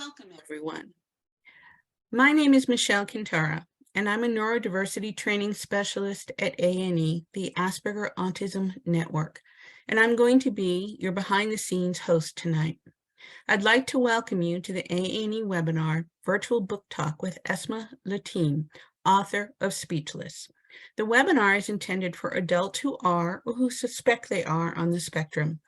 Welcome, everyone. My name is Michelle Quintara, and I'm a neurodiversity training specialist at AANE, the Asperger Autism Network, and I'm going to be your behind-the-scenes host tonight. I'd like to welcome you to the AANE webinar, Virtual Book Talk with Essmaa Litim, author of Speechless. The webinar is intended for adults who are or who suspect they are on the spectrum.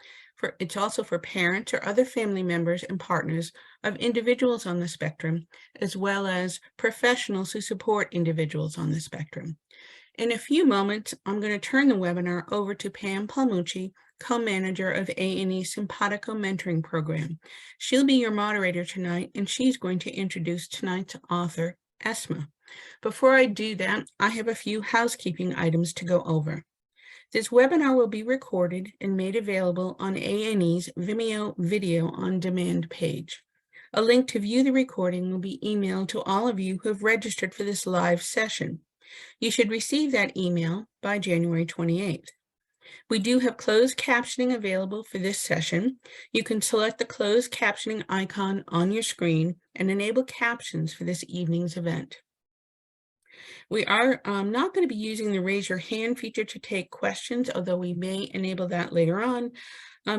It's also for parents or other family members and partners of individuals on the spectrum, as well as professionals who support individuals on the spectrum. In a few moments, I'm going to turn the webinar over to Pam Palmucci, co-manager of AANE's Simpatico Mentoring Program. She'll be your moderator tonight, and she's going to introduce tonight's author, Essmaa. Before I do that, I have a few housekeeping items to go over. This webinar will be recorded and made available on AANE's Vimeo Video on Demand page. A link to view the recording will be emailed to all of you who have registered for this live session. You should receive that email by January 28th. We do have closed captioning available for this session. You can select the closed captioning icon on your screen and enable captions for this evening's event. We are not going to be using the raise your hand feature to take questions, although we may enable that later on.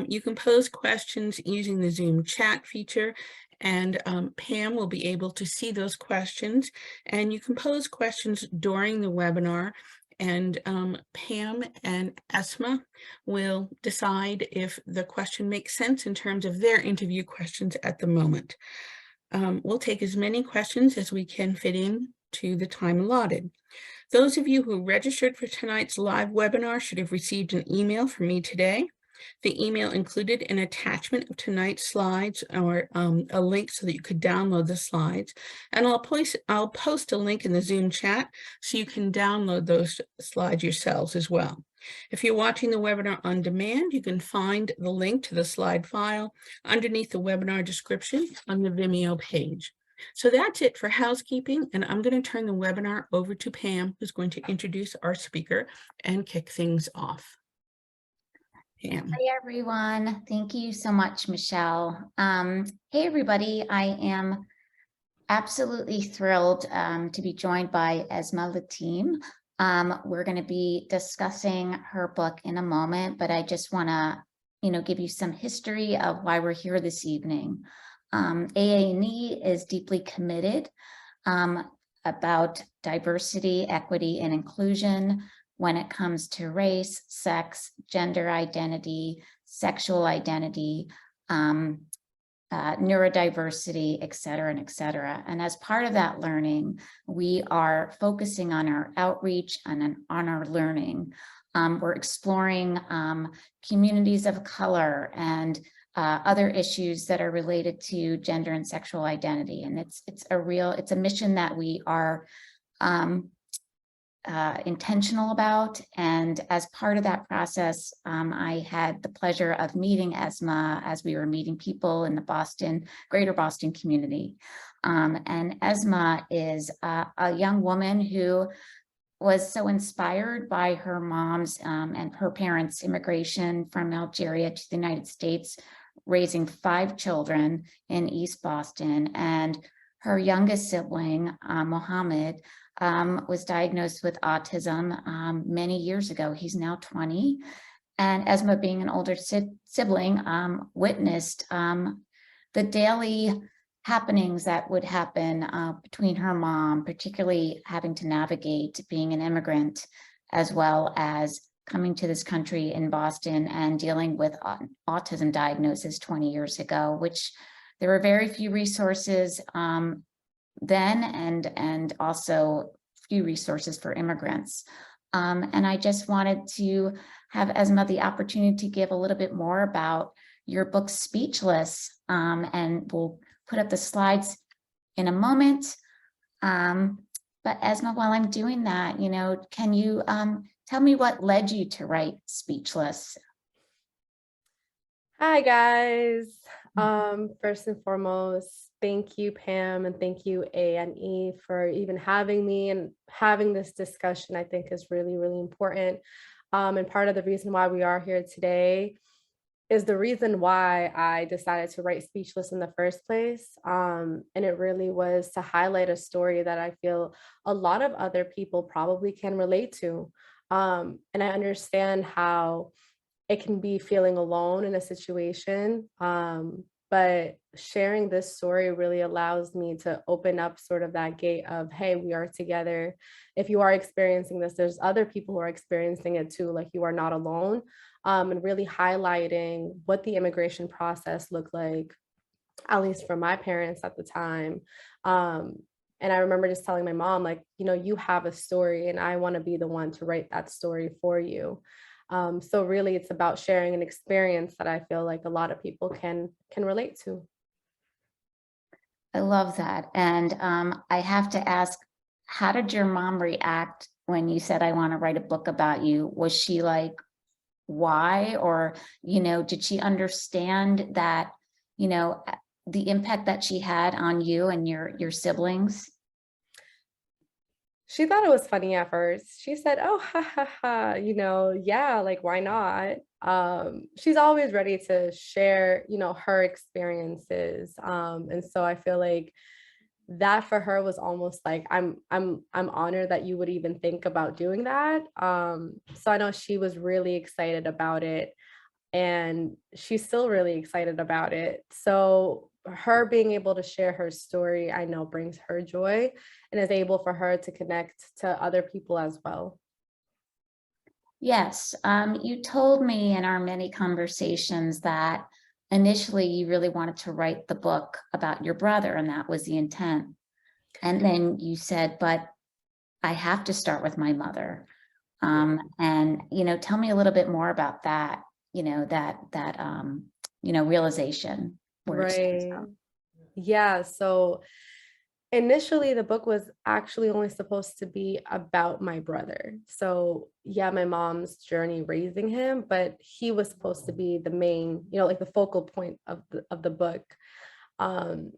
You can pose questions using the Zoom chat feature, and Pam will be able to see those questions. And you can pose questions during the webinar, and Pam and Essmaa will decide if the question makes sense in terms of their interview questions at the moment. We'll take as many questions as we can fit in to the time allotted. Those of you who registered for tonight's live webinar should have received an email from me today. The email included an attachment of tonight's slides or a link so that you could download the slides. And I'll post a link in the Zoom chat so you can download those slides yourselves as well. If you're watching the webinar on demand, you can find the link to the slide file underneath the webinar description on the Vimeo page. So that's it for housekeeping, and I'm going to turn the webinar over to Pam, who's going to introduce our speaker and kick things off. Pam. Hi, everyone. Thank you so much, Michelle. Hey, everybody. I am absolutely thrilled to be joined by Essmaa Litim. We're going to be discussing her book in a moment, but I just want to, give you some history of why we're here this evening. AANE is deeply committed about diversity, equity, and inclusion when it comes to race, sex, gender identity, sexual identity, neurodiversity, et cetera, and et cetera. And as part of that learning, we are focusing on our outreach and on our learning. We're exploring communities of color and other issues that are related to gender and sexual identity. And it's a mission that we are intentional about. And as part of that process, I had the pleasure of meeting Essmaa as we were meeting people in the greater Boston community. And Essmaa is a young woman who was so inspired by her mom's and her parents' immigration from Algeria to the United States, raising 5 children in East Boston. And her youngest sibling, Mohammed, was diagnosed with autism many years ago. He's now 20. And Essmaa, being an older sibling, witnessed the daily happenings that would happen between her mom, particularly having to navigate being an immigrant, as well as coming to this country in Boston and dealing with autism diagnosis 20 years ago, which there were very few resources then, and also few resources for immigrants. And I just wanted to have Essmaa the opportunity to give a little bit more about your book, Speechless, and we'll put up the slides in a moment. But Essmaa, while I'm doing that, can you tell me what led you to write Speechless? Hi, guys. First and foremost, thank you, Pam, and thank you, AANE, for even having me and having this discussion. I think is really, really important. And part of the reason why we are here today is the reason why I decided to write Speechless in the first place. And it really was to highlight a story that I feel a lot of other people probably can relate to. And I understand how it can be feeling alone in a situation. But sharing this story really allows me to open up sort of that gate of, hey, we are together. If you are experiencing this, there's other people who are experiencing it too, like you are not alone. And really highlighting what the immigration process looked like, at least for my parents at the time. Um, and I remember just telling my mom, like, you have a story and I want to be the one to write that story for you. So really it's about sharing an experience that I feel like a lot of people can relate to. I love that. And I have to ask, how did your mom react when you said, I want to write a book about you? Was she like, why? Or, did she understand that, the impact that she had on you and your siblings? She thought it was funny at first. She said, "Oh, ha ha ha, yeah, like why not?" She's always ready to share, her experiences. And so I feel like that for her was almost like I'm honored that you would even think about doing that. So I know she was really excited about it, and she's still really excited about it. So her being able to share her story, I know brings her joy and is able for her to connect to other people as well. Yes, you told me in our many conversations that initially you really wanted to write the book about your brother, and that was the intent. And then you said, but I have to start with my mother. And, tell me a little bit more about that, realization where it stems Right. from. Yeah. So initially, the book was actually only supposed to be about my brother. So, yeah, my mom's journey raising him, but he was supposed to be the main, like the focal point of the book. Um,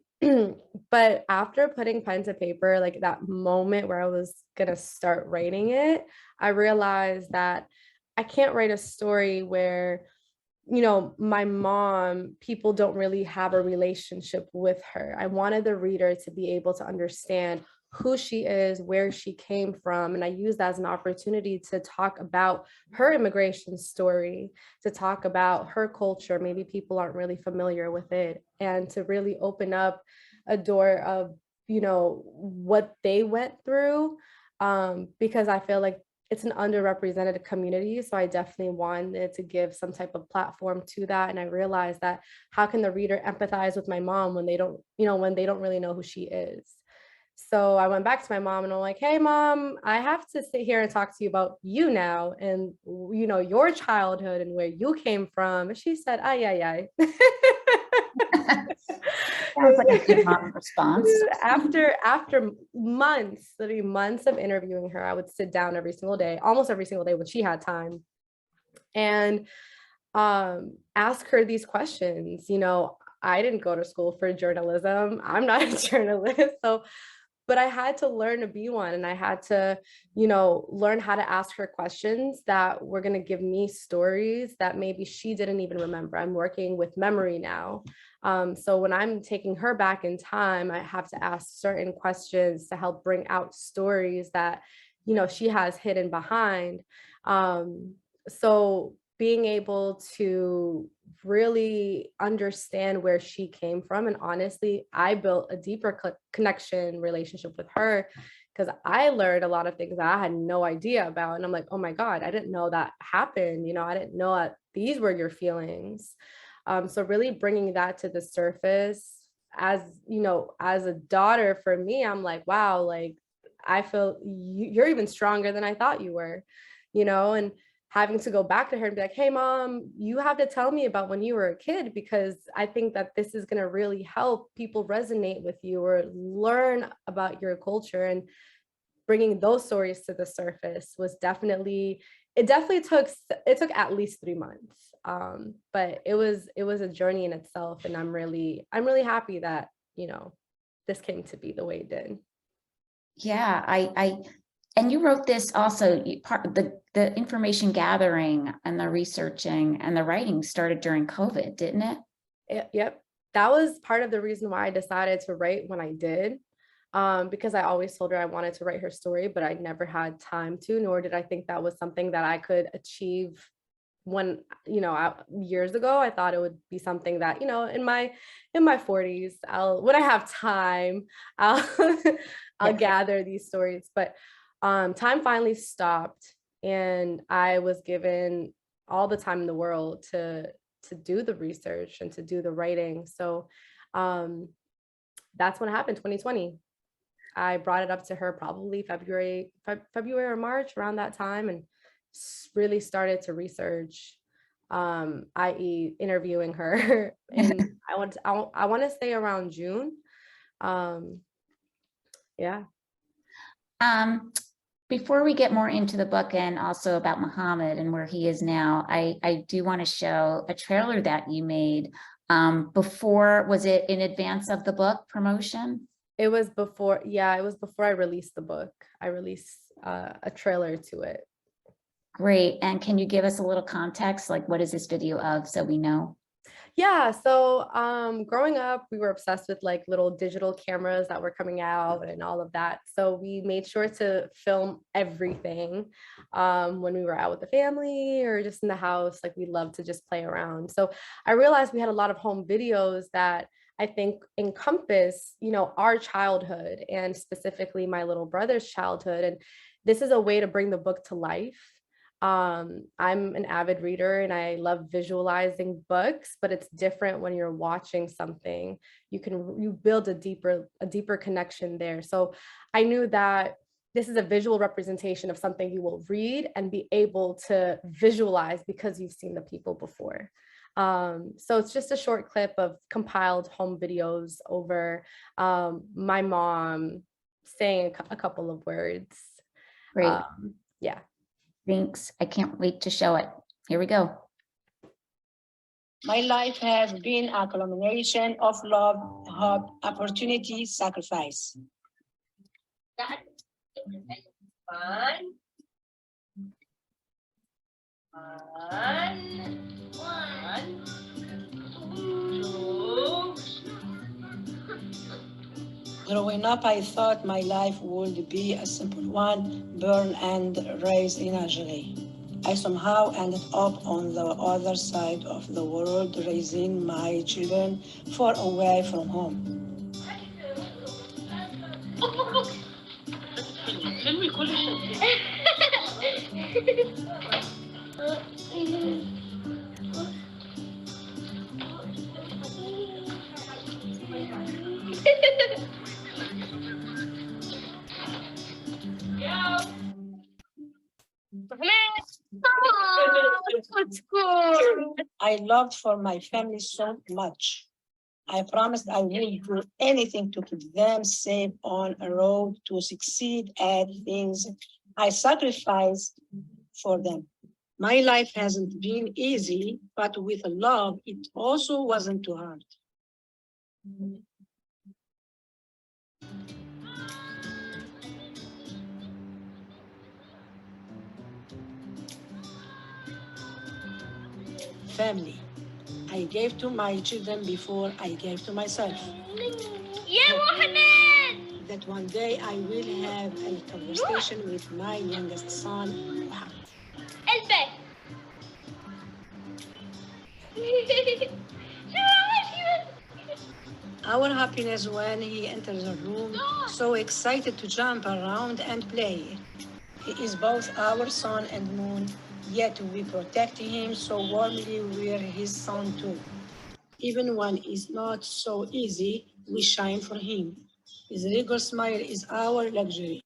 but after putting pen to paper, like that moment where I was gonna start writing it, I realized that I can't write a story where my mom, people don't really have a relationship with her. I wanted the reader to be able to understand who she is, where she came from. And I used that as an opportunity to talk about her immigration story, to talk about her culture. Maybe people aren't really familiar with it, and to really open up a door of, what they went through. Because I feel like it's an underrepresented community. So I definitely wanted to give some type of platform to that. And I realized that how can the reader empathize with my mom when they don't, when they don't really know who she is? So I went back to my mom and I'm like, hey mom, I have to sit here and talk to you about you now and your childhood and where you came from. And she said, ay, ay, ay. Sounds like a good mom response. After months, literally months of interviewing her, I would sit down every single day, almost every single day when she had time, and ask her these questions. I didn't go to school for journalism. I'm not a journalist. So but I had to learn to be one, and I had to, learn how to ask her questions that were going to give me stories that maybe she didn't even remember. I'm working with memory now. So when I'm taking her back in time, I have to ask certain questions to help bring out stories that, she has hidden behind. So being able to really understand where she came from. And honestly, I built a deeper connection relationship with her because I learned a lot of things that I had no idea about. And I'm like, oh my God, I didn't know that happened. I didn't know that these were your feelings. So really bringing that to the surface as, as a daughter for me, I'm like, wow, like I feel you're even stronger than I thought you were, and having to go back to her and be like, hey, mom, you have to tell me about when you were a kid, because I think that this is going to really help people resonate with you or learn about your culture. And bringing those stories to the surface was it definitely took at least 3 months. But it was a journey in itself. And I'm really happy that, this came to be the way it did. Yeah, And you wrote this also, part the information gathering and the researching and the writing started during COVID, didn't it? Yep. That was part of the reason why I decided to write when I did. Because I always told her I wanted to write her story, but I never had time to, nor did I think that was something that I could achieve when, years ago. I thought it would be something that, in my 40s, when I have time, I'll I'll gather these stories. But time finally stopped, and I was given all the time in the world to do the research and to do the writing. So that's when it happened, 2020. I brought it up to her probably February or March, around that time, and really started to research, i.e. interviewing her. And I want to say around June. Yeah. Before we get more into the book and also about Muhammad and where he is now, I do want to show a trailer that you made before. Was it in advance of the book promotion? It was before, it was before I released the book. I released a trailer to it. Great. And can you give us a little context? Like, what is this video of, so we know? Yeah, so growing up, we were obsessed with like little digital cameras that were coming out and all of that. So we made sure to film everything when we were out with the family or just in the house. Like, we loved to just play around. So I realized we had a lot of home videos that I think encompass, our childhood, and specifically my little brother's childhood. And this is a way to bring the book to life. I'm an avid reader and I love visualizing books, but it's different when you're watching something. You build a deeper connection there. So I knew that this is a visual representation of something you will read and be able to visualize because you've seen the people before. So it's just a short clip of compiled home videos over my mom saying a couple of words. Great. Yeah. Thanks. I can't wait to show it. Here we go. My life has been a culmination of love, hope, opportunity, sacrifice. Growing up, I thought my life would be a simple one, born and raised in Algeria. I somehow ended up on the other side of the world, raising my children far away from home. I loved for my family so much. I promised I would do anything to keep them safe on a road to succeed at things I sacrificed for them. My life hasn't been easy, but with love, it also wasn't too hard. Family. I gave to my children before I gave to myself. That one day I will have a conversation with my youngest son, Muhammad. Our happiness when he enters the room, so excited to jump around and play. He is both our sun and moon, yet we protect him so warmly. We're his son too. Even when it's not so easy, we shine for him. His regal smile is our luxury.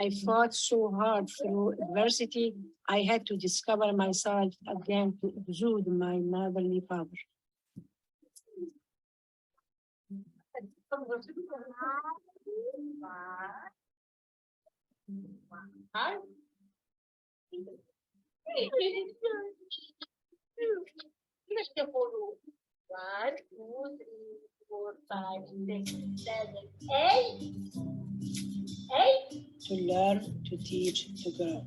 I fought so hard through adversity. I had to discover myself again to exude my motherly power. One, two, three, 4, 5, 6, 7, 8. To learn, to teach, to grow.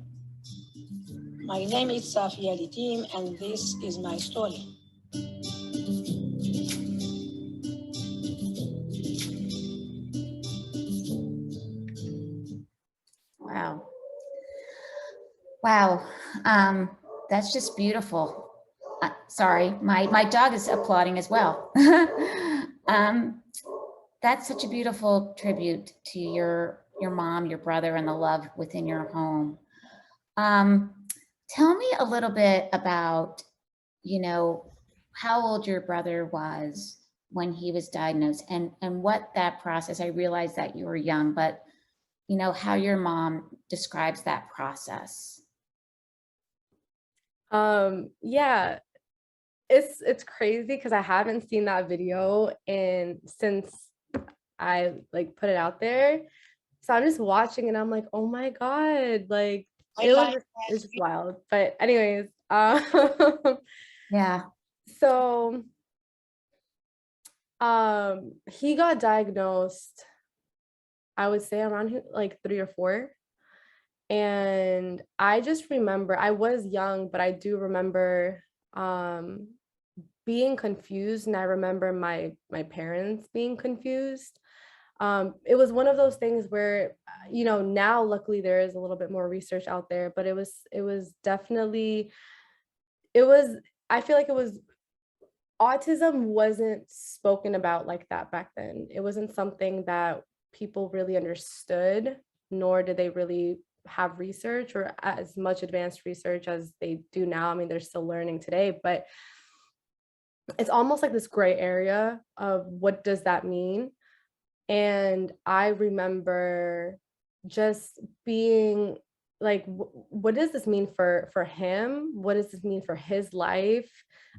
My name is Essmaa Litim, and this is my story. Wow. Wow. That's just beautiful. Sorry, my dog is applauding as well. That's such a beautiful tribute to your mom, your brother, and the love within your home. Tell me a little bit about, how old your brother was when he was diagnosed, and what that process, I realize that you were young, but how your mom describes that process. Yeah, it's crazy because I haven't seen that video and since I like put it out there. So I'm just watching and I'm like, oh my God, like it's just wild. But anyways, Yeah. so he got diagnosed, I would say around like 3 or 4. And I just remember I was young, but I do remember being confused, and I remember my parents being confused. It was one of those things where, now luckily there is a little bit more research out there, but it was definitely, I feel like it was, autism wasn't spoken about like that back then. It wasn't something that people really understood, nor did they really have research or as much advanced research as they do now. I mean, they're still learning today, but it's almost like this gray area of what does that mean? And I remember just being like, what does this mean for him? What does this mean for his life?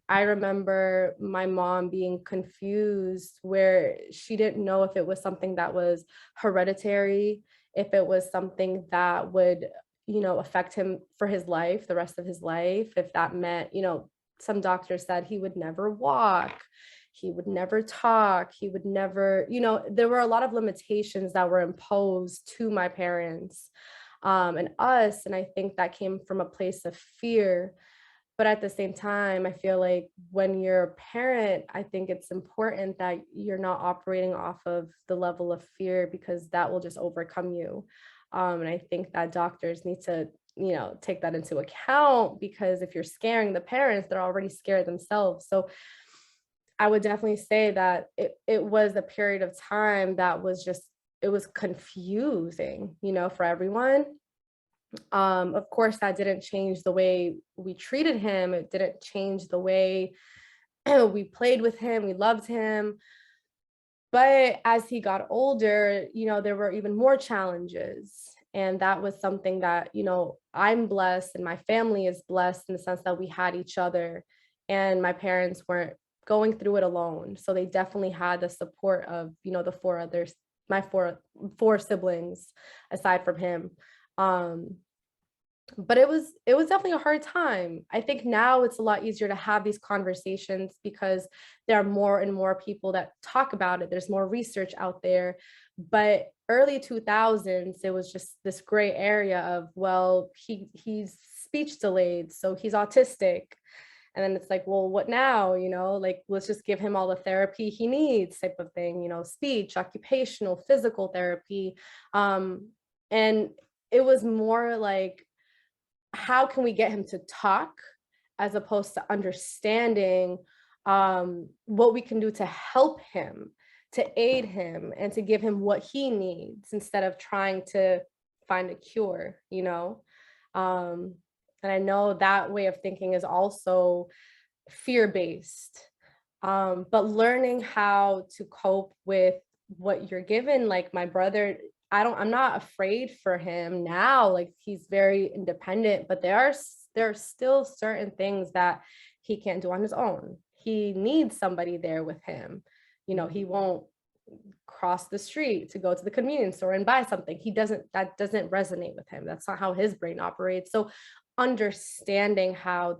I remember my mom being confused where she didn't know if it was something that was hereditary, if it was something that would, affect him for his life, the rest of his life, if that meant, some doctors said he would never walk, he would never talk, he would never, there were a lot of limitations that were imposed to my parents and us. And I think that came from a place of fear. But at the same time, I feel like when you're a parent, I think it's important that you're not operating off of the level of fear, because that will just overcome you. And I think that doctors need to, take that into account, because if you're scaring the parents, they're already scared themselves. So I would definitely say that it was a period of time that was just, it was confusing, for everyone. Of course, that didn't change the way we treated him. It didn't change the way we played with him. We loved him. But as he got older, there were even more challenges. And that was something that, I'm blessed and my family is blessed in the sense that we had each other, and my parents weren't going through it alone. So they definitely had the support of, the 4 others, my four siblings aside from him. But it was definitely a hard time. I think now it's a lot easier to have these conversations because there are more and more people that talk about it. There's more research out there. But early 2000s, it was just this gray area of, well, he's speech delayed, so he's autistic. And then it's like, well, what now? Like, let's just give him all the therapy he needs, type of thing, speech, occupational, physical therapy. And it was more like, how can we get him to talk, as opposed to understanding what we can do to help him, to aid him, and to give him what he needs, instead of trying to find a cure, and I know that way of thinking is also fear-based, but learning how to cope with what you're given, like my brother, I'm not afraid for him now. Like, he's very independent, but there are still certain things that he can't do on his own. He needs somebody there with him. He won't cross the street to go to the convenience store and buy something. That doesn't resonate with him. That's not how his brain operates. So understanding how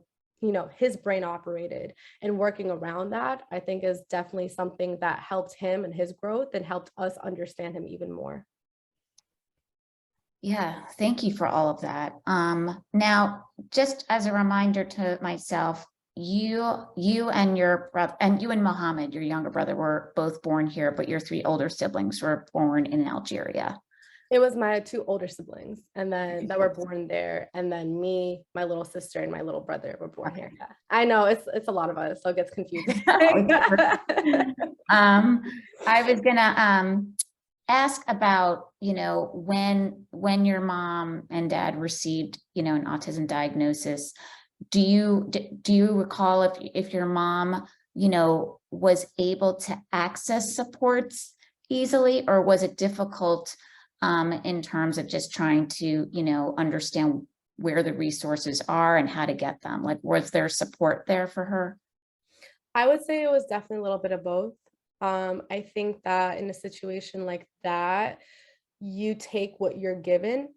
his brain operated and working around that, I think, is definitely something that helped him and his growth and helped us understand him even more. Yeah, thank you for all of that. Now, just as a reminder to myself, you and your brother, and you and Mohammed, your younger brother, were both born here, but your 3 older siblings were born in Algeria. It was my 2 older siblings, and then that were born there, and then me, my little sister, and my little brother were born here. Yeah. I know it's a lot of us, so it gets confusing. I was gonna ask about, when your mom and dad received, an autism diagnosis. Do you recall if your mom, was able to access supports easily, or was it difficult in terms of just trying to, understand where the resources are and how to get them? Like, was there support there for her? I would say it was definitely a little bit of both. I think that in a situation like that, you take what you're given.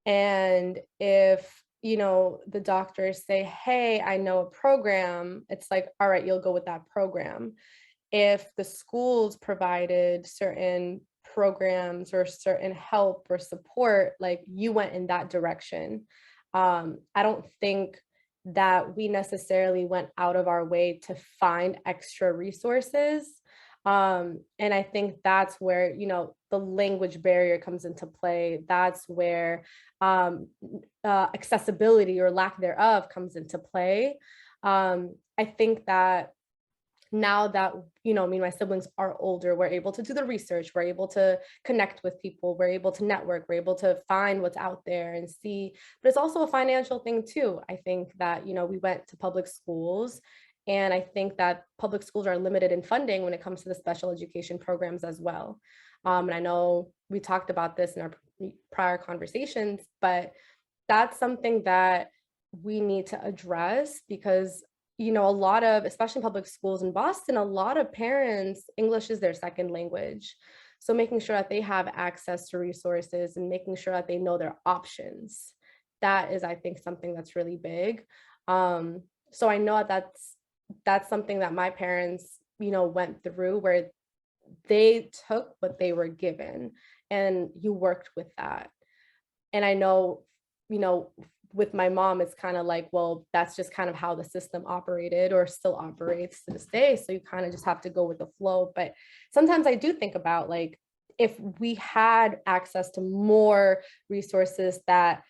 And if, the doctors say, hey, I know a program, it's like, all right, you'll go with that program. If the schools provided certain programs or certain help or support, like, you went in that direction. I don't think that we necessarily went out of our way to find extra resources. And I think that's where, the language barrier comes into play. That's where accessibility or lack thereof comes into play. I think that now that, me and my siblings are older, we're able to do the research, we're able to connect with people, we're able to network, we're able to find what's out there and see. But it's also a financial thing too. I think that, we went to public schools, and I think that public schools are limited in funding when it comes to the special education programs as well. And I know we talked about this in our prior conversations, but that's something that we need to address, because a lot of, especially in public schools in Boston, a lot of parents, English is their second language. So making sure that they have access to resources and making sure that they know their options, that is, I think, something that's really big. So I know that's something that my parents, went through, where they took what they were given and you worked with that. And I know, with my mom, it's kind of like, well, that's just kind of how the system operated or still operates to this day. So you kind of just have to go with the flow. But sometimes I do think about, like, if we had access to more resources that,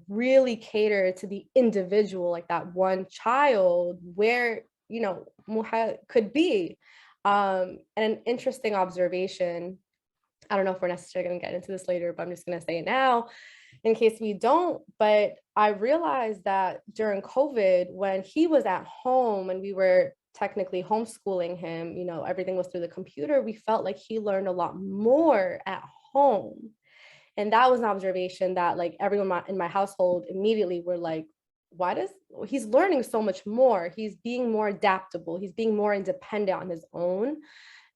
really cater to the individual, like that one child, where, could be. And an interesting observation, I don't know if we're necessarily going to get into this later, but I'm just going to say it now in case we don't. But I realized that during COVID, when he was at home and we were technically homeschooling him, everything was through the computer, we felt like he learned a lot more at home. And that was an observation that, like, everyone in my household immediately were like, he's learning so much more. He's being more adaptable. He's being more independent on his own.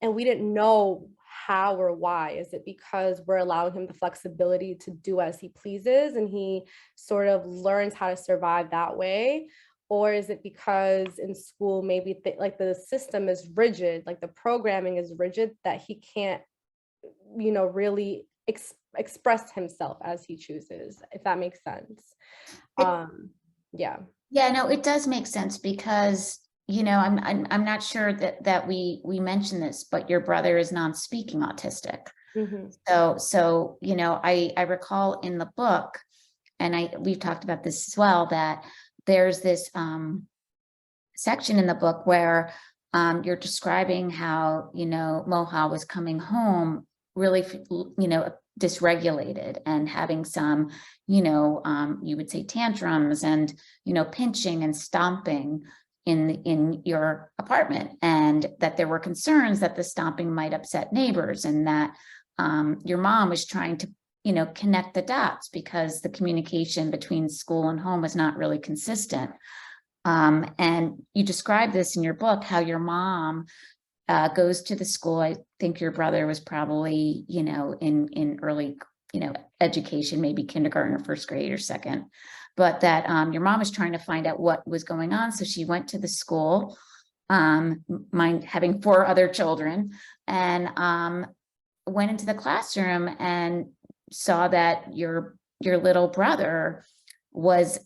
And we didn't know how or why. Is it because we're allowing him the flexibility to do as he pleases and he sort of learns how to survive that way? Or is it because in school, maybe like the system is rigid, like the programming is rigid, that he can't, really express himself as he chooses, if that makes sense? Yeah. Yeah, no, it does make sense, because I'm not sure that we mentioned this, but your brother is non-speaking autistic. Mm-hmm. So I recall in the book, and we've talked about this as well, that there's this section in the book where you're describing how Moha was coming home really dysregulated and having some you would say tantrums and pinching and stomping in your apartment, and that there were concerns that the stomping might upset neighbors, and that your mom was trying to, you know, connect the dots because the communication between school and home was not really consistent. And you describe this in your book, how your mom goes to the school. I think your brother was probably, you know, in early, you know, education, maybe kindergarten or first grade or second, but that your mom was trying to find out what was going on. So she went to the school, having 4 other children, and went into the classroom and saw that your little brother was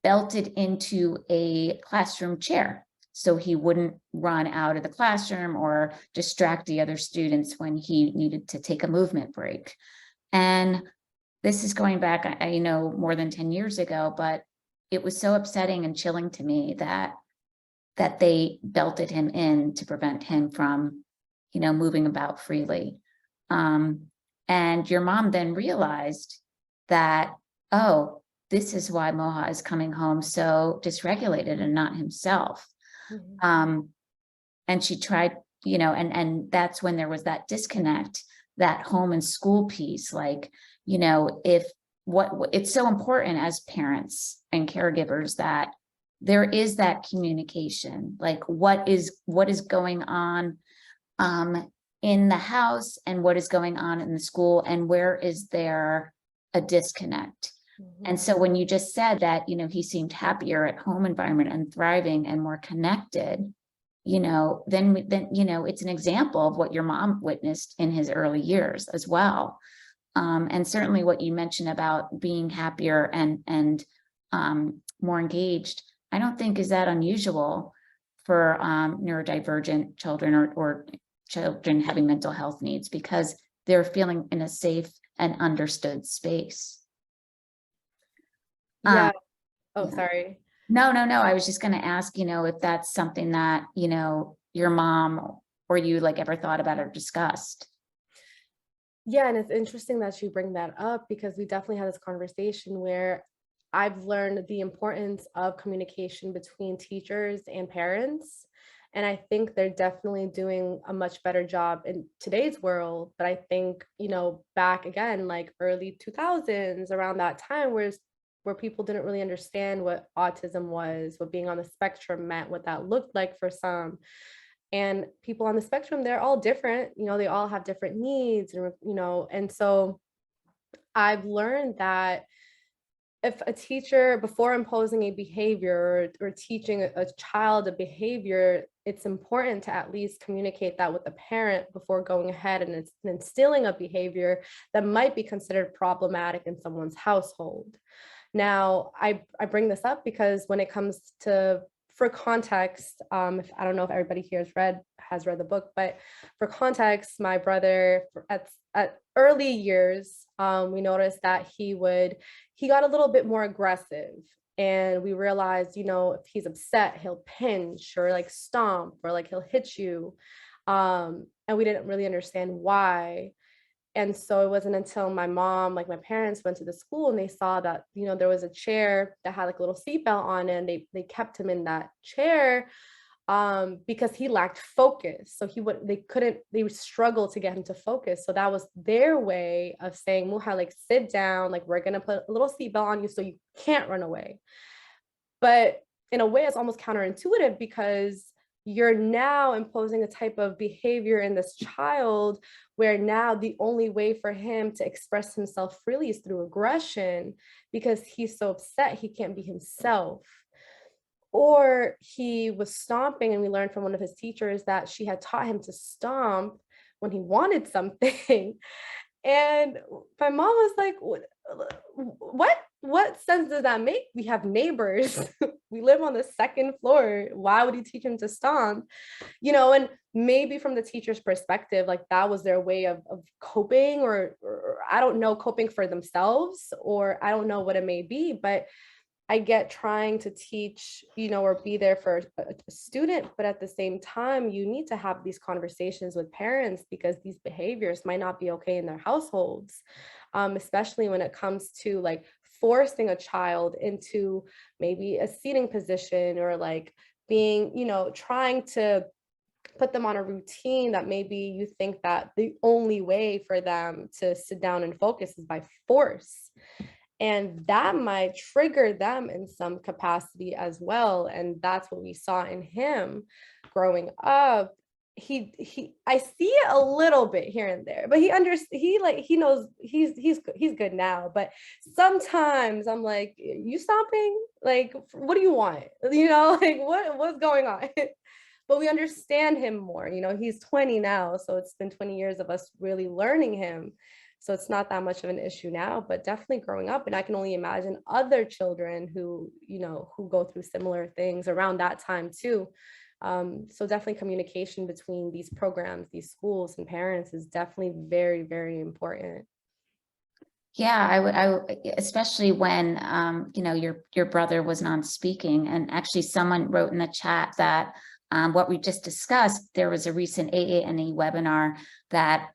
belted into a classroom chair, so he wouldn't run out of the classroom or distract the other students when he needed to take a movement break. And this is going back, I know, more than 10 years ago, but it was so upsetting and chilling to me that they belted him in to prevent him from, you know, moving about freely. And your mom then realized that, oh, this is why Moha is coming home so dysregulated and not himself. And she tried, you know, and that's when there was that disconnect, that home and school piece. Like, you know, if it's so important as parents and caregivers that there is that communication, like what is going on in the house and what is going on in the school, and where is there a disconnect. And so when you just said that, you know, he seemed happier at home environment and thriving and more connected, you know, then, you know, it's an example of what your mom witnessed in his early years as well. And certainly what you mentioned about being happier and more engaged, I don't think is that unusual for neurodivergent children or children having mental health needs, because they're feeling in a safe and understood space. Yeah. Yeah. Sorry. No. I was just going to ask, you know, if that's something that, you know, your mom or you like ever thought about or discussed. Yeah, and it's interesting that you bring that up, because we definitely had this conversation where I've learned the importance of communication between teachers and parents. And I think they're definitely doing a much better job in today's world. But I think, you know, back again, like early 2000s, around that time, where people didn't really understand what autism was, what being on the spectrum meant, what that looked like for some. And people on the spectrum, they're all different, you know, they all have different needs, and, you know, and so I've learned that if a teacher, before imposing a behavior or teaching a child a behavior, it's important to at least communicate that with the parent before going ahead and instilling a behavior that might be considered problematic in someone's household. Now, I bring this up because when it comes to, for context, if I don't know if everybody here has read the book, but for context, my brother at early years, we noticed that he got a little bit more aggressive, and we realized, you know, if he's upset, he'll pinch or like stomp or like he'll hit you, and we didn't really understand why. And so it wasn't until my mom, like my parents, went to the school and they saw that, you know, there was a chair that had like a little seatbelt on it, and they kept him in that chair because he lacked focus. So they would struggle to get him to focus. So that was their way of saying, Muha, like sit down, like we're gonna put a little seatbelt on you so you can't run away. But in a way, it's almost counterintuitive, because you're now imposing a type of behavior in this child where now the only way for him to express himself freely is through aggression, because he's so upset he can't be himself. Or he was stomping, and we learned from one of his teachers that she had taught him to stomp when he wanted something. And my mom was like, what sense does that make? We have neighbors. We live on the second floor. Why would you teach him to stomp? You know, and maybe from the teacher's perspective, like that was their way of coping, or I don't know, coping for themselves, or I don't know what it may be, but I get trying to teach, you know, or be there for a student, but at the same time, you need to have these conversations with parents, because these behaviors might not be okay in their households, especially when it comes to like forcing a child into maybe a seating position, or like being, you know, trying to put them on a routine that maybe you think that the only way for them to sit down and focus is by force. And that might trigger them in some capacity as well. And that's what we saw in him growing up. I see it a little bit here and there, but he knows he's good now. But sometimes I'm like, you stopping? Like, what do you want? You know, like what's going on? But we understand him more. You know, he's 20 now, so it's been 20 years of us really learning him. So it's not that much of an issue now, but definitely growing up. And I can only imagine other children who, you know, who go through similar things around that time too. So definitely communication between these programs, these schools and parents is definitely very, very important. Yeah, I would, especially when, you know, your brother was non-speaking, and actually someone wrote in the chat that what we just discussed, there was a recent AANE webinar that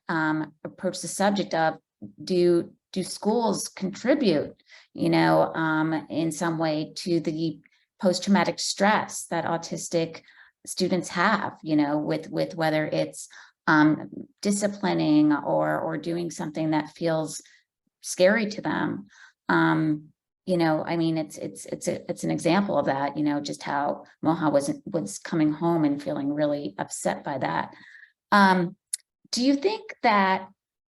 approached the subject of do schools contribute, you know, in some way to the post-traumatic stress that autistic students have, you know, with whether it's disciplining or doing something that feels scary to them. You know, I mean, it's an example of that, you know, just how Moha was coming home and feeling really upset by that. Do you think that,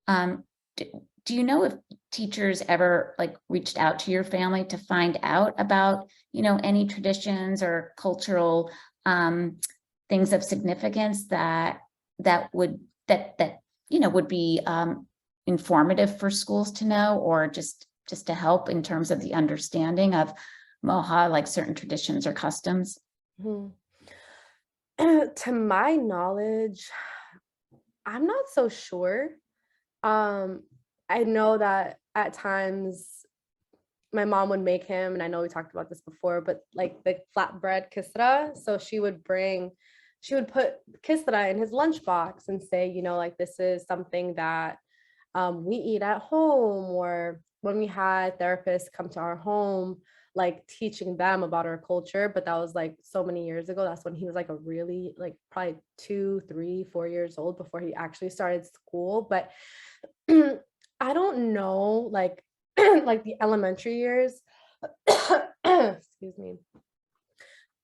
do you know if teachers ever like reached out to your family to find out about, you know, any traditions or cultural things of significance that you know would be informative for schools to know, or just to help in terms of the understanding of Moha, like certain traditions or customs? To my knowledge, I'm not so sure. I know that at times my mom would make him, and I know we talked about this before, but like the flatbread kisra. So she would put kisra in his lunchbox and say, you know, like, this is something that we eat at home, or when we had therapists come to our home, like teaching them about our culture. But that was like so many years ago. That's when he was like a really, like, probably 2, 3, 4 years old before he actually started school. But I don't know, like, like the elementary years. Excuse me.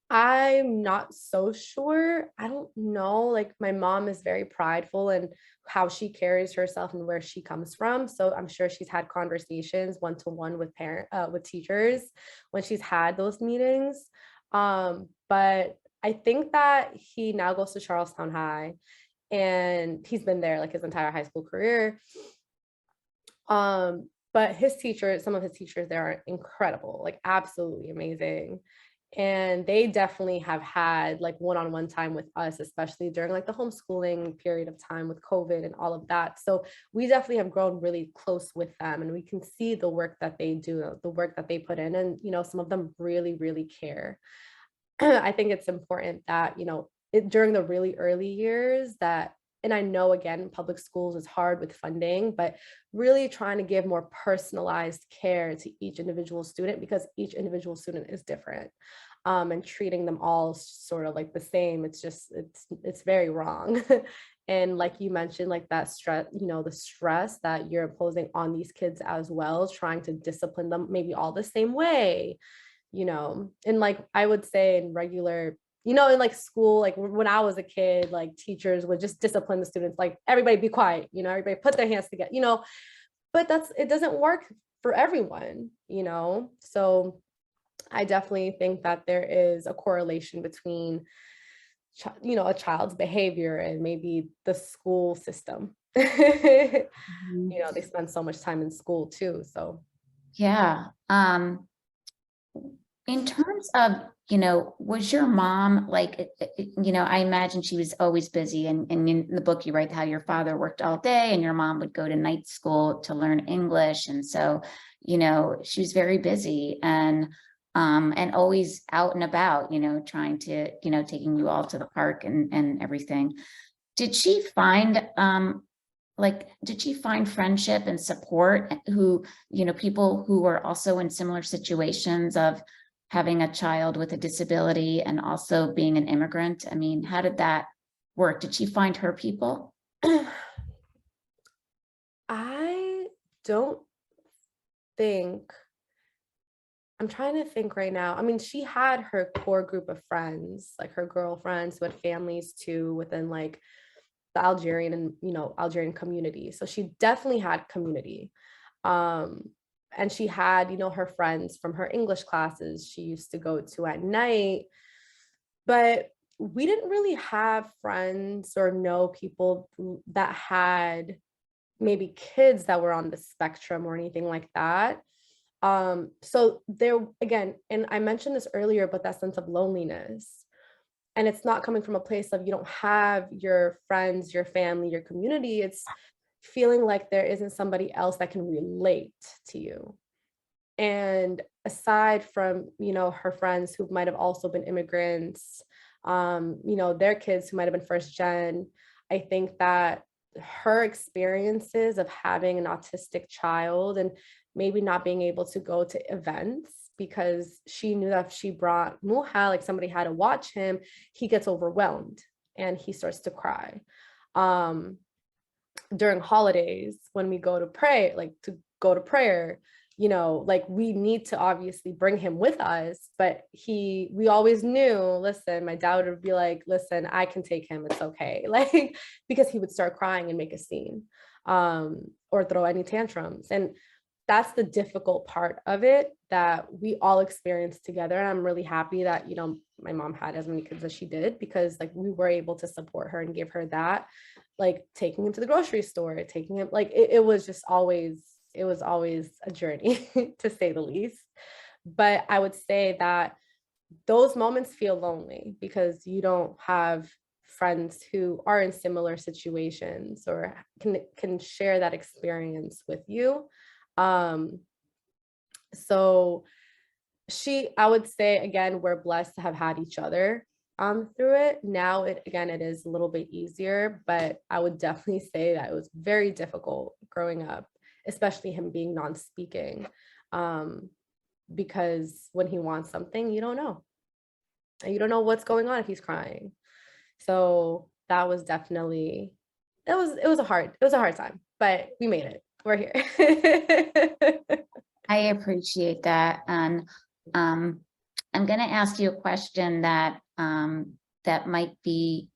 I'm not so sure. I don't know. Like, my mom is very prideful in how she carries herself and where she comes from. So I'm sure she's had conversations one-to-one with with teachers when she's had those meetings. But I think that he now goes to Charlestown High, and he's been there like his entire high school career. But his teachers, some of his teachers there are incredible, like absolutely amazing. And they definitely have had like one-on-one time with us, especially during like the homeschooling period of time with COVID and all of that. So we definitely have grown really close with them, and we can see the work that they do, the work that they put in. And, you know, some of them really, really care. I think it's important that, you know, during the really early years that, and I know, again, public schools is hard with funding, but really trying to give more personalized care to each individual student, because each individual student is different. And treating them all sort of like the same, it's very wrong. And like you mentioned, like that stress, you know, the stress that you're imposing on these kids as well, trying to discipline them maybe all the same way, you know. And like I would say in regular, you know, in like school, like when I was a kid, like teachers would just discipline the students, like, everybody be quiet, you know, everybody put their hands together, you know. But it doesn't work for everyone, you know. So I definitely think that there is a correlation between, you know, a child's behavior and maybe the school system. You know, they spend so much time in school too. So Yeah. In terms of, you know, was your mom like, you know, I imagine she was always busy, and in the book you write how your father worked all day and your mom would go to night school to learn English. And so, you know, she was very busy and always out and about, you know, trying to, you know, taking you all to the park and everything. Did she find, did she find friendship and support who, you know, people who were also in similar situations of having a child with a disability and also being an immigrant? I mean, how did that work? Did she find her people? I don't think, I'm trying to think right now. I mean, she had her core group of friends, like her girlfriends who had families too within like the Algerian and, Algerian community. So she definitely had community. Um, and she had, her friends from her English classes she used to go to at night. But we didn't really have friends or know people that had maybe kids that were on the spectrum or anything like that. So there again, and I mentioned this earlier, but that sense of loneliness, and it's not coming from a place of you don't have your friends, your family, your community. It's feeling like there isn't somebody else that can relate to you. And aside from, her friends who might have also been immigrants, their kids who might have been first gen, I think that her experiences of having an autistic child and maybe not being able to go to events because she knew that if she brought Muha, like somebody had to watch him, he gets overwhelmed and he starts to cry. During holidays, when we go to pray, like we need to obviously bring him with us, but we always knew, listen, my dad would be like, listen, I can take him, it's okay. Like, because he would start crying and make a scene, or throw any tantrums. And that's the difficult part of it that we all experienced together. And I'm really happy that, my mom had as many kids as she did, because like we were able to support her and give her that, like taking him to the grocery store, taking him, like it was always a journey to say the least. But I would say that those moments feel lonely because you don't have friends who are in similar situations or can share that experience with you. So I would say, again, we're blessed to have had each other through it. Now it is a little bit easier, but I would definitely say that it was very difficult growing up, especially him being non-speaking, because when he wants something, you don't know. And you don't know what's going on if he's crying. So that was definitely, it was a hard time, but we made it. We're here. I appreciate that. And I'm going to ask you a question that that might be,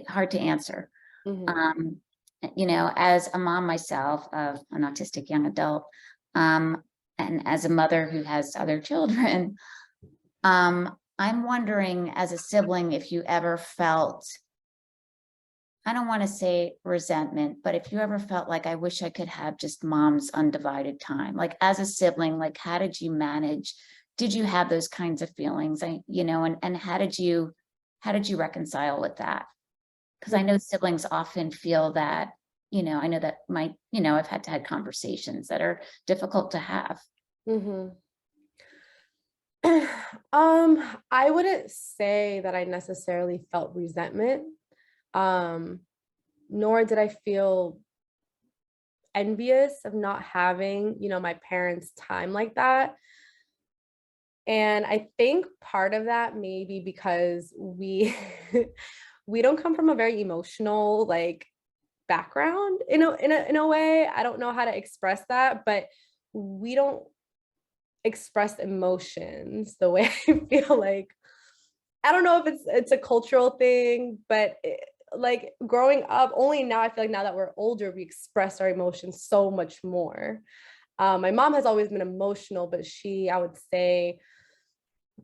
hard to answer. Mhm. As a mom myself of an autistic young adult, and as a mother who has other children, I'm wondering, as a sibling, if you ever felt, I don't want to say resentment, but if you ever felt like, I wish I could have just mom's undivided time, like as a sibling, like how did you manage? Did you have those kinds of feelings? And how did you reconcile with that? Because I know siblings often feel that, I know that I've had to have conversations that are difficult to have. Mm-hmm. I wouldn't say that I necessarily felt resentment, nor did I feel envious of not having, my parents' time like that. And I think part of that may be because we we don't come from a very emotional like background in a way. I don't know how to express that, but we don't express emotions the way I feel like. I don't know if it's a cultural thing, but like growing up, only now I feel like now that we're older, we express our emotions so much more. My mom has always been emotional, but I would say,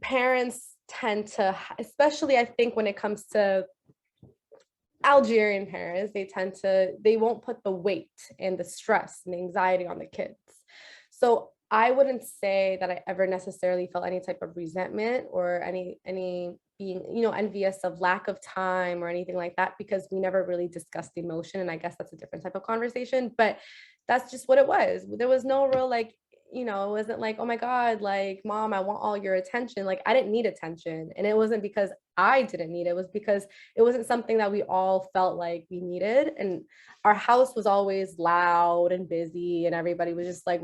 parents tend to, especially I think when it comes to Algerian parents, they won't put the weight and the stress and the anxiety on the kids. So I wouldn't say that I ever necessarily felt any type of resentment or any being, envious of lack of time or anything like that, because we never really discussed emotion. And I guess that's a different type of conversation, but that's just what it was. There was no real like, it wasn't like, oh my God, like mom, I want all your attention. Like I didn't need attention. And it wasn't because I didn't need it. It was because it wasn't something that we all felt like we needed. And our house was always loud and busy and everybody was just like,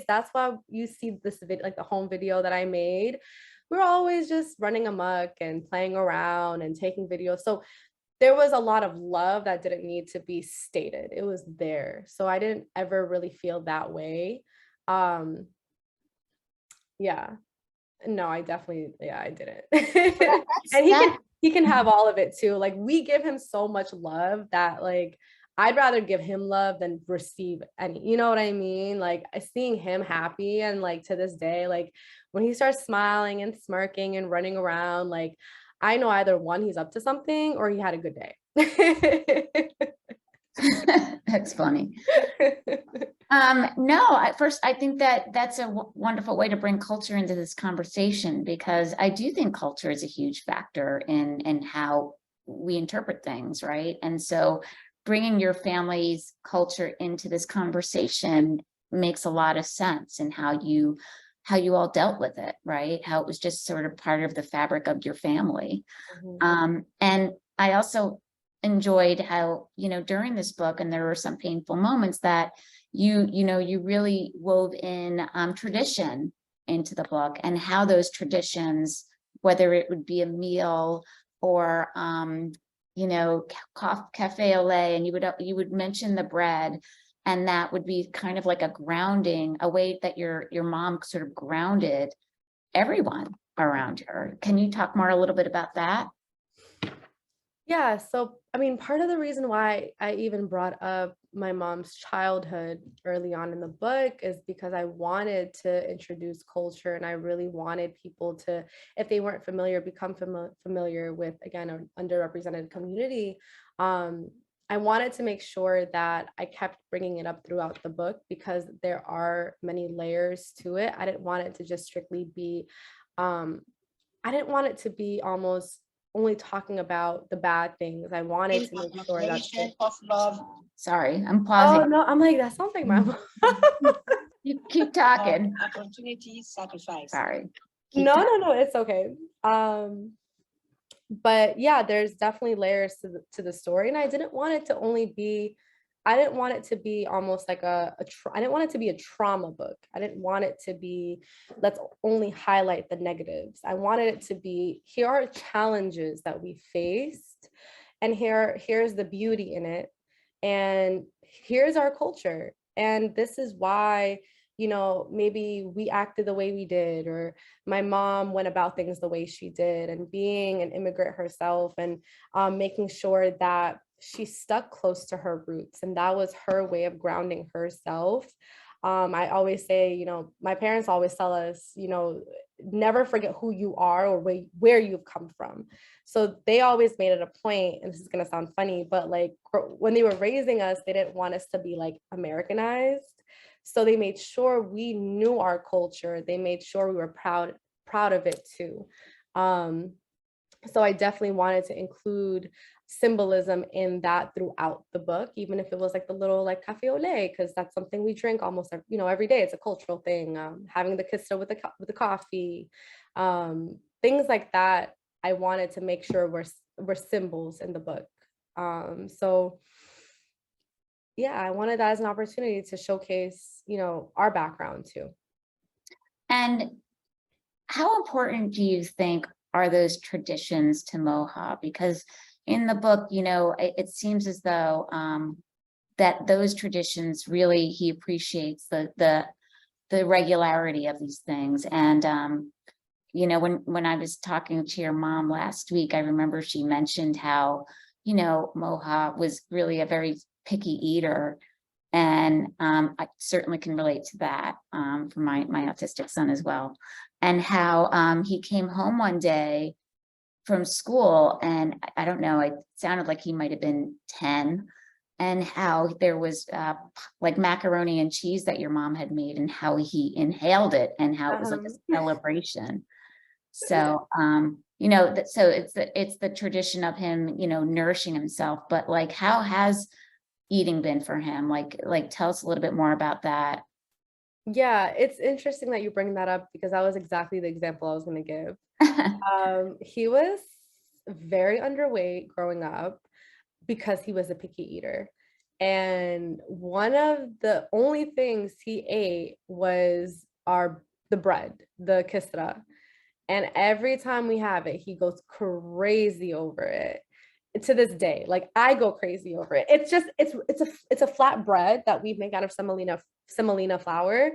that's why you see this video, like the home video that I made. we were always just running amok and playing around and taking videos. So there was a lot of love that didn't need to be stated. It was there. So I didn't ever really feel that way. Yeah. No, I definitely, yeah, I didn't. And he can have all of it too. Like, we give him so much love that, like, I'd rather give him love than receive any, you know what I mean? Like, seeing him happy, and like to this day, like when he starts smiling and smirking and running around, like I know either one, he's up to something, or he had a good day. That's funny. No, I think that that's a wonderful way to bring culture into this conversation, because I do think culture is a huge factor in how we interpret things, right? And so bringing your family's culture into this conversation makes a lot of sense, and how you all dealt with it, right? How it was just sort of part of the fabric of your family. And I also enjoyed how, during this book, and there were some painful moments, that you really wove in tradition into the book, and how those traditions, whether it would be a meal or cafe au lait, and you would mention the bread, and that would be kind of like a grounding, a way that your mom sort of grounded everyone around her. Can you talk more a little bit about that? Yeah, so I mean, part of the reason why I even brought up my mom's childhood early on in the book is because I wanted to introduce culture, and I really wanted people to, if they weren't familiar, become familiar with, again, an underrepresented community. I wanted to make sure that I kept bringing it up throughout the book, because there are many layers to it. I didn't want it to just strictly be, I didn't want it to be almost only talking about the bad things. I wanted to make sure that of love. Sorry, I'm oh pausing. no, I'm like, that sounds like my mom. You keep talking. Opportunity, sacrifice. Sorry. No, it's okay. But yeah, there's definitely layers to the story, and I didn't want it to only be, I didn't want it to be almost like I didn't want it to be a trauma book. I didn't want it to be, let's only highlight the negatives. I wanted it to be, here are challenges that we faced, and here's the beauty in it, and here's our culture, and this is why, maybe we acted the way we did, or my mom went about things the way she did, and being an immigrant herself, and making sure that she stuck close to her roots, and that was her way of grounding herself. I always say, my parents always tell us, never forget who you are, or where you've come from. So they always made it a point, and this is going to sound funny, but like when they were raising us, they didn't want us to be like Americanized. So they made sure we knew our culture. They made sure we were proud of it too. So I definitely wanted to include symbolism in that throughout the book, even if it was like the little like cafe au lait, because that's something we drink almost every day. It's a cultural thing. Having the kissa with the coffee, things like that. I wanted to make sure we're symbols in the book. So yeah, I wanted that as an opportunity to showcase, our background too. And how important do you think are those traditions to Moha? Because in the book, it seems as though that those traditions, really, he appreciates the regularity of these things. And when I was talking to your mom last week, I remember she mentioned how Moha was really a very picky eater. And I certainly can relate to that from my autistic son as well. And how he came home one day from school, and I don't know, it sounded like he might have been 10, and how there was like macaroni and cheese that your mom had made, and how he inhaled it, and how it was like a celebration. So so it's the tradition of him nourishing himself. But like, how has eating been for him? Like tell us a little bit more about that. Yeah, it's interesting that you bring that up, because that was exactly the example I was going to give. He was very underweight growing up because he was a picky eater. And one of the only things he ate was the bread, the kisra. And every time we have it, he goes crazy over it. To this day, like I go crazy over it. It's just it's a flat bread that we make out of semolina flour.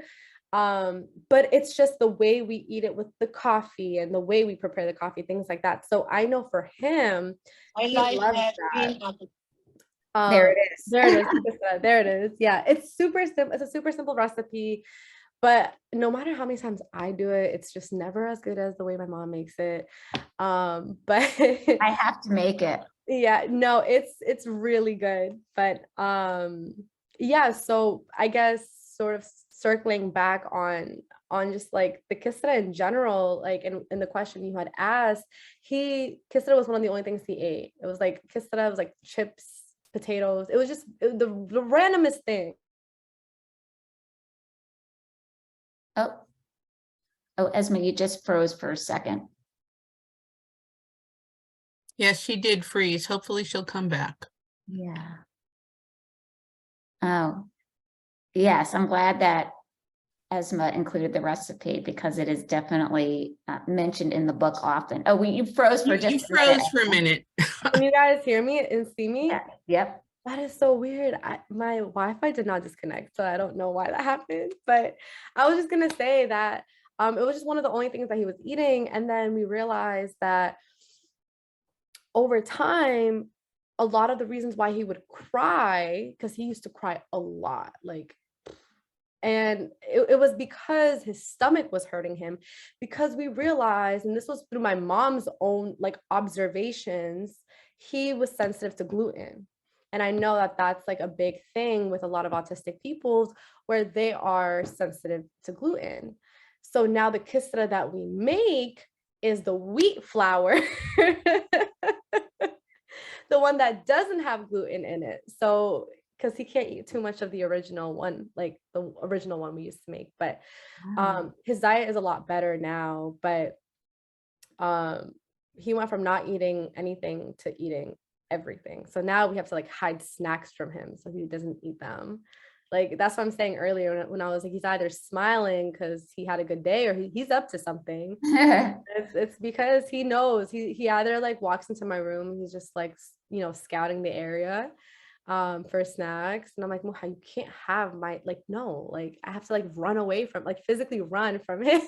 But it's just the way we eat it with the coffee and the way we prepare the coffee, things like that. So I know for him, I he like loves that that. green apple. There it is. There it is. There it is. Yeah, it's super simple. It's a super simple recipe, but no matter how many times I do it, it's just never as good as the way my mom makes it. But I have to make it. yeah, no, it's really good. But yeah, so I guess sort of circling back on just like the kisra in general, like in the question you had asked, kisra was one of the only things he ate. It was like kisra was like chips, potatoes. It was just the randomest thing. Oh, Essmaa, you just froze for a second. Yes, she did freeze. Hopefully she'll come back. Yeah. Oh, yes, I'm glad that Essmaa included the recipe because it is definitely mentioned in the book often. Oh, you froze for You just froze for a minute. Can you guys hear me and see me? Yeah. Yep. That is so weird. My Wi-Fi did not disconnect, so I don't know why that happened. But I was just gonna say that it was just one of the only things that he was eating, and then we realized that over time, a lot of the reasons why he would cry, because he used to cry a lot, like, and it was because his stomach was hurting him, because we realized, and this was through my mom's own like observations, he was sensitive to gluten. And I know that that's like a big thing with a lot of autistic peoples where they are sensitive to gluten. So now the kisra that we make is the wheat flour, the one that doesn't have gluten in it. So because he can't eat too much of the original one, like the original one we used to make. But his diet is a lot better now. But he went from not eating anything to eating everything. So now we have to like hide snacks from him so he doesn't eat them. Like that's what I'm saying earlier when I was like, he's either smiling because he had a good day or he's up to something. It's because he knows he either like walks into my room, he's just like, you know, scouting the area for snacks, and I'm like, Muha, you can't have my, like, no, like I have to like run away from, like physically run from him.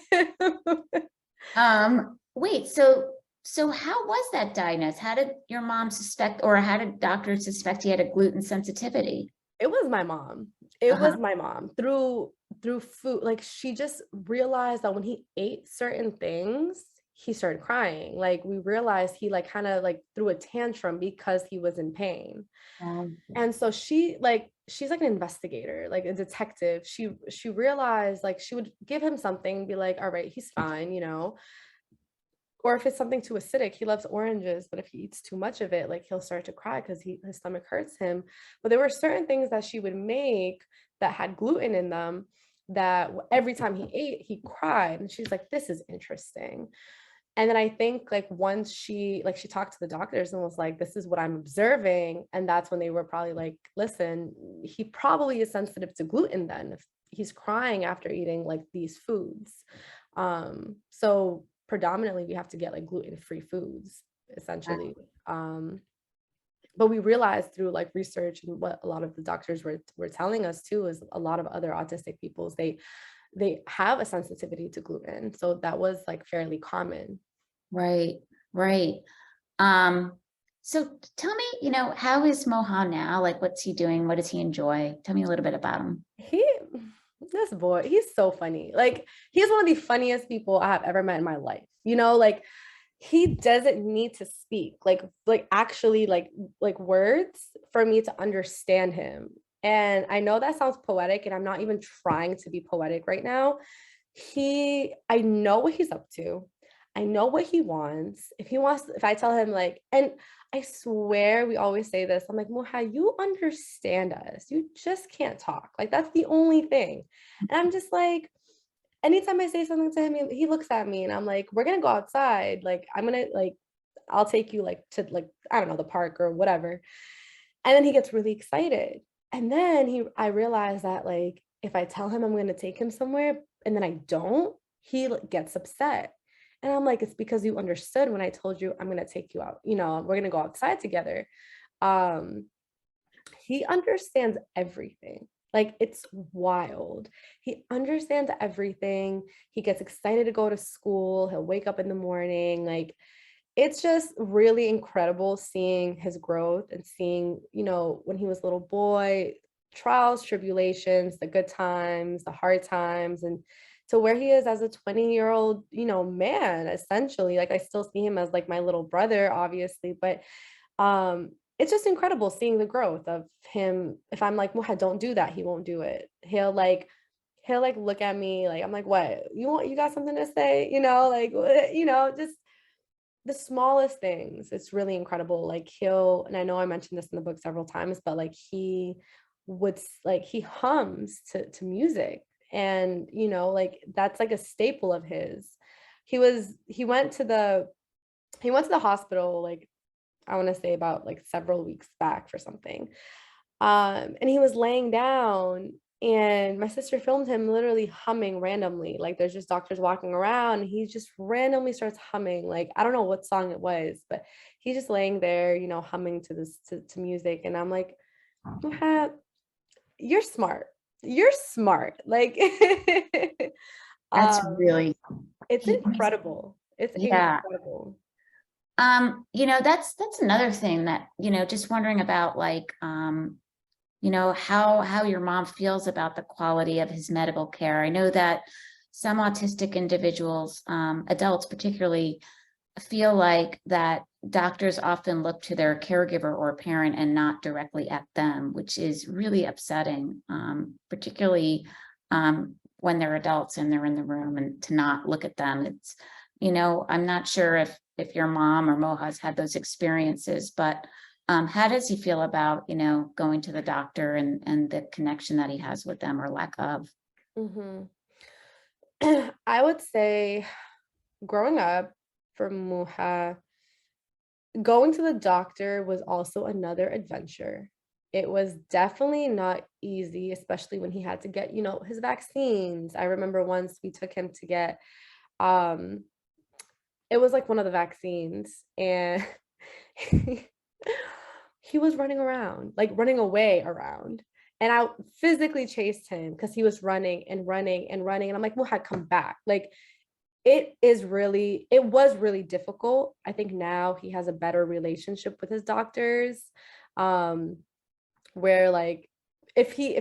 Wait, so how was that diagnosed? How did your mom suspect, or how did doctors suspect he had a gluten sensitivity? It was my mom. It was my mom through food. Like she just realized that when he ate certain things, he started crying. Like we realized he like kind of like threw a tantrum because he was in pain. And so she's like an investigator, like a detective. She realized like she would give him something, be like, all right, he's fine, you know. Or if it's something too acidic, he loves oranges, but if he eats too much of it, like he'll start to cry because his stomach hurts him. But there were certain things that she would make that had gluten in them that every time he ate, he cried. And she's like, this is interesting. And then I think like once she talked to the doctors and was like, this is what I'm observing. And that's when they were probably like, listen, he probably is sensitive to gluten then if he's crying after eating like these foods. So predominantly we have to get like gluten-free foods essentially. But we realized through like research and what a lot of the doctors were telling us too is a lot of other autistic peoples, they have a sensitivity to gluten. So that was like fairly common. Right. So tell me, you know, how is Mohan now? Like, what's he doing? What does he enjoy? Tell me a little bit about him. This boy, he's so funny. Like he's one of the funniest people I have ever met in my life. You know, like he doesn't need to speak like actually like words for me to understand him. And I know that sounds poetic, and I'm not even trying to be poetic right now. I know what he's up to. I know what he wants. If I tell him like, and I swear we always say this, I'm like, Moha, you understand us. You just can't talk. Like, that's the only thing. And I'm just like, anytime I say something to him, he looks at me and I'm like, we're going to go outside. Like, I'll take you like to like, I don't know, the park or whatever. And then he gets really excited. And then I realize that like, if I tell him I'm going to take him somewhere and then I don't, he gets upset. And I'm like, it's because you understood when I told you I'm gonna take you out, you know, we're gonna go outside together. Um, he understands everything. Like, it's wild. He understands everything. He gets excited to go to school. He'll wake up in the morning. Like, it's just really incredible seeing his growth and seeing, you know, when he was a little boy, trials, tribulations, the good times, the hard times, and to where he is as a 20-year-old, you know, man, essentially. Like, I still see him as like my little brother, obviously, but it's just incredible seeing the growth of him. If I'm like, well, don't do that, he won't do it. He'll like look at me like, I'm like, what, you got something to say, you know, like, what, you know, just the smallest things. It's really incredible. Like, and I know I mentioned this in the book several times, but like he hums to music, and you know, like that's like a staple of his. He went to the hospital, like I want to say about like several weeks back for something. And he was laying down, and my sister filmed him literally humming randomly. Like, there's just doctors walking around, and he just randomly starts humming. Like, I don't know what song it was, but he's just laying there, you know, humming to this to music. And I'm like, "Muhat, you're smart. You're smart." Like, That's um, really, it's incredible. It's yeah. incredible. You know, that's another thing that, you know, just wondering about, like, you know, how your mom feels about the quality of his medical care. I know that some autistic individuals, adults particularly, feel like that doctors often look to their caregiver or parent and not directly at them, which is really upsetting, particularly when they're adults and they're in the room, and to not look at them. It's, you know, I'm not sure if your mom or Moha's had those experiences, but how does he feel about, you know, going to the doctor and the connection that he has with them, or lack of? Mhm. I would say growing up for Muha, going to the doctor was also another adventure. It was definitely not easy, especially when he had to get, you know, his vaccines. I remember once we took him to get, um, it was like one of the vaccines, and he was running around, like running away around. And I physically chased him because he was running and running and running. And I'm like, Muhammad, come back. Like, it was really difficult. I think now he has a better relationship with his doctors. Um, where like if he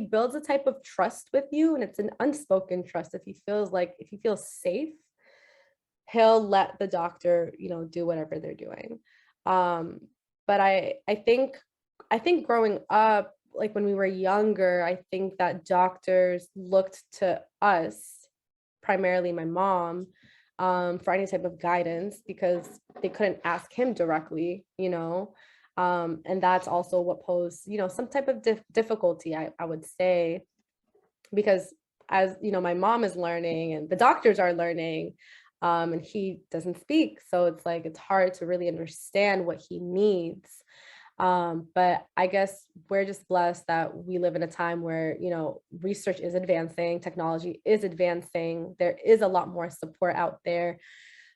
builds a type of trust with you, and it's an unspoken trust, if he feels safe, he'll let the doctor, you know, do whatever they're doing. Um, but I think growing up, like when we were younger, I think that doctors looked to us, primarily my mom, for any type of guidance, because they couldn't ask him directly, you know. And that's also what posed, you know, some type of difficulty, I would say, because as you know, my mom is learning and the doctors are learning, and he doesn't speak, so it's like it's hard to really understand what he needs. But I guess we're just blessed that we live in a time where, you know, research is advancing, technology is advancing, there is a lot more support out there.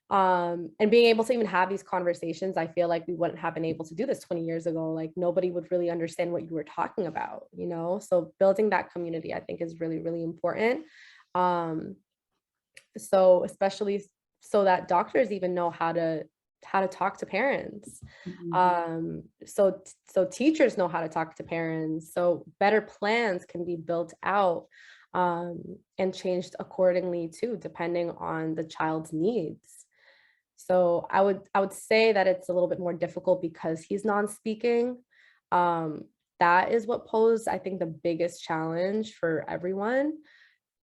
And being able to even have these conversations, I feel like we wouldn't have been able to do this 20 years ago. Like, nobody would really understand what you were talking about, you know? So building that community, I think, is really, really important. Um, so especially so that doctors even know how to talk to parents. So teachers know how to talk to parents, so better plans can be built out, and changed accordingly too, depending on the child's needs. So I would say that it's a little bit more difficult because he's non-speaking. That is what posed, I think, the biggest challenge for everyone.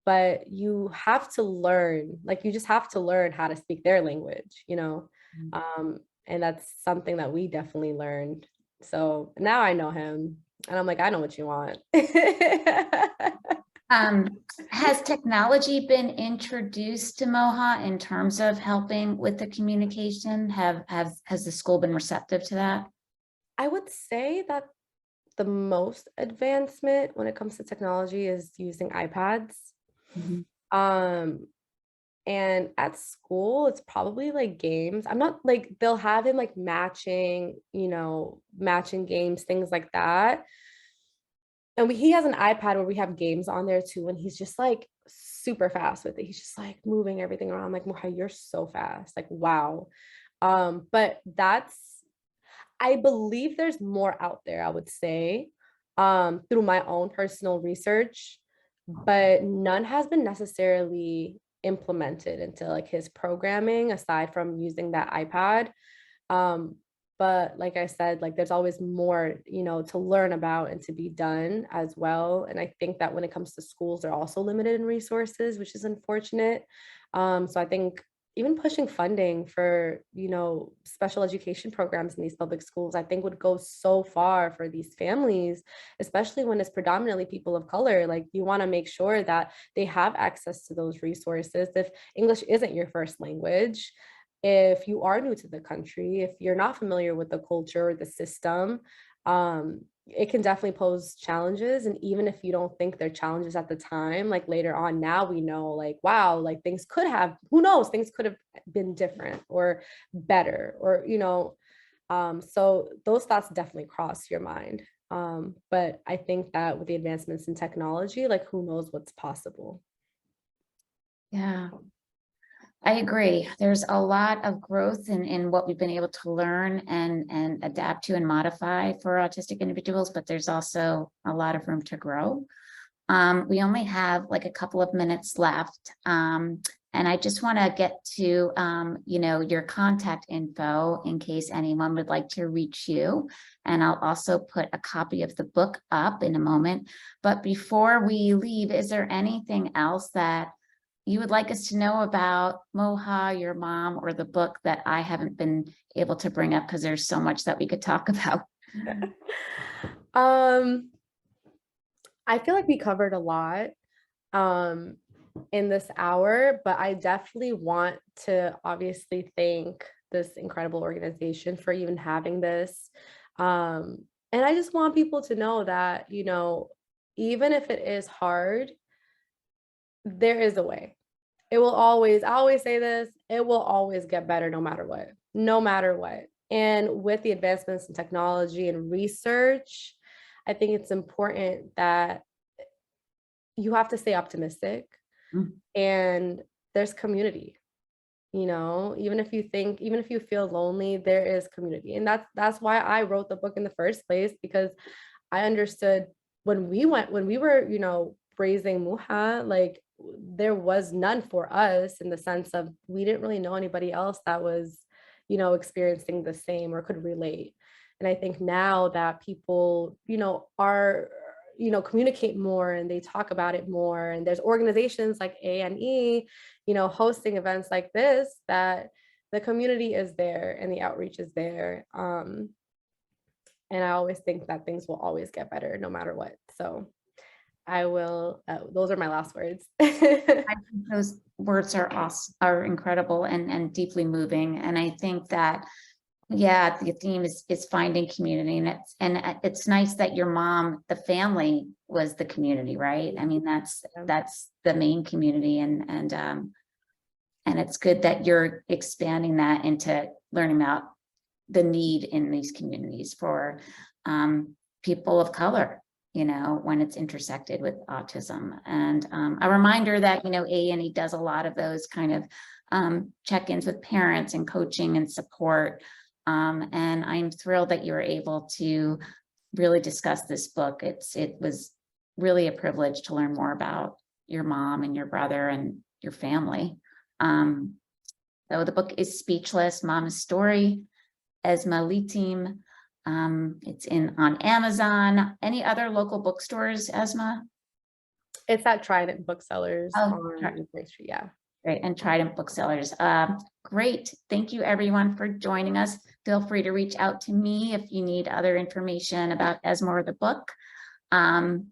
But you have to learn, like, you just have to learn how to speak their language, you know? And that's something that we definitely learned. So now I know him, and I'm like, I know what you want. Has technology been introduced to Moha in terms of helping with the communication? Has the school been receptive to that? I would say that the most advancement when it comes to technology is using iPads. Mhm. Um, And at school, it's probably like games. I'm not like, they'll have him like matching, matching games, things like that. And he has an iPad where we have games on there too. And he's just like super fast with it. He's just like moving everything around. I'm like, Moha, you're so fast. Like, wow. But I believe there's more out there, I would say, through my own personal research, but none has been necessarily implemented into like his programming aside from using that iPad. But like I said, like there's always more, to learn about and to be done as well. And I think that when it comes to schools, they're also limited in resources, which is unfortunate. So I think even pushing funding for, special education programs in these public schools, I think would go so far for these families, especially when it's predominantly people of color. Like you want to make sure that they have access to those resources. If English isn't your first language, if you are new to the country, if you're not familiar with the culture or the system, it can definitely pose challenges. And even if you don't think they're challenges at the time, like later on, now we know like, wow, like things could have, who knows, things could have been different or better, or, so those thoughts definitely cross your mind. But I think that with the advancements in technology, like who knows what's possible. Yeah, I agree. There's a lot of growth in what we've been able to learn and adapt to and modify for autistic individuals, but there's also a lot of room to grow. We only have like a couple of minutes left. And I just want to get to, your contact info in case anyone would like to reach you. And I'll also put a copy of the book up in a moment. But before we leave, is there anything else that you would like us to know about Moha, your mom, or the book that I haven't been able to bring up because there's so much that we could talk about? I feel like we covered a lot in this hour, but I definitely want to obviously thank this incredible organization for even having this. And I just want people to know that, even if it is hard, there is a way. It will always, I always say this, it will always get better no matter what, no matter what. And with the advancements in technology and research, I think it's important that you have to stay optimistic. And there's community, even if you feel lonely, there is community. And that's why I wrote the book in the first place, because I understood when we were, raising Muha, like there was none for us, in the sense of we didn't really know anybody else that was, experiencing the same or could relate. And I think now that people, are, communicate more and they talk about it more, and there's organizations like AANE, hosting events like this, that the community is there and the outreach is there. And I always think that things will always get better no matter what. So I will, those are my last words. I think those words are awesome, are incredible and deeply moving. And I think that, yeah, the theme is finding community, and it's nice that your mom, the family, was the community, right? I mean, that's the main community, and it's good that you're expanding that into learning about the need in these communities for people of color, when it's intersected with autism. And a reminder that, AANE does a lot of those kind of check-ins with parents and coaching and support. And I'm thrilled that you were able to really discuss this book. It was really a privilege to learn more about your mom and your brother and your family. So the book is Speechless, Mama's Story, Essmaa Litim. It's on Amazon. Any other local bookstores, Essmaa? It's at Trident Booksellers on Main Street, yeah. Great, and Trident Booksellers. Great, thank you everyone for joining us. Feel free to reach out to me if you need other information about Essmaa or the book. And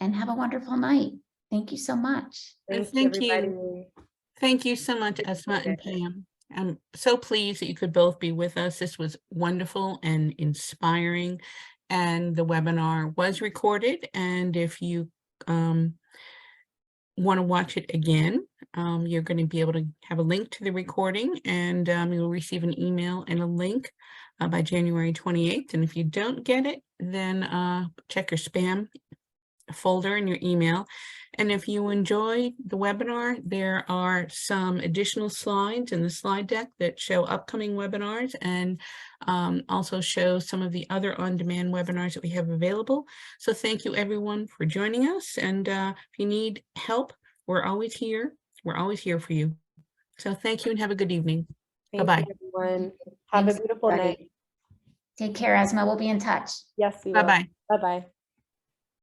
have a wonderful night. Thank you so much. Thank you. Thank you so much, Essmaa and Pam. I'm so pleased that you could both be with us. This was wonderful and inspiring. And the webinar was recorded. And if you want to watch it again, You're going to be able to have a link to the recording, and you'll receive an email and a link by January 28th. And if you don't get it, then check your spam folder in your email. And if you enjoy the webinar, there are some additional slides in the slide deck that show upcoming webinars and also show some of the other on-demand webinars that we have available. So thank you everyone for joining us. And if you need help, we're always here. We're always here for you. So thank you and have a good evening. Thank Bye-bye. you, everyone. Have Thanks, a beautiful everybody. night. Take care, Essmaa. We'll be in touch. Yes, we will. Bye-bye. Bye-bye.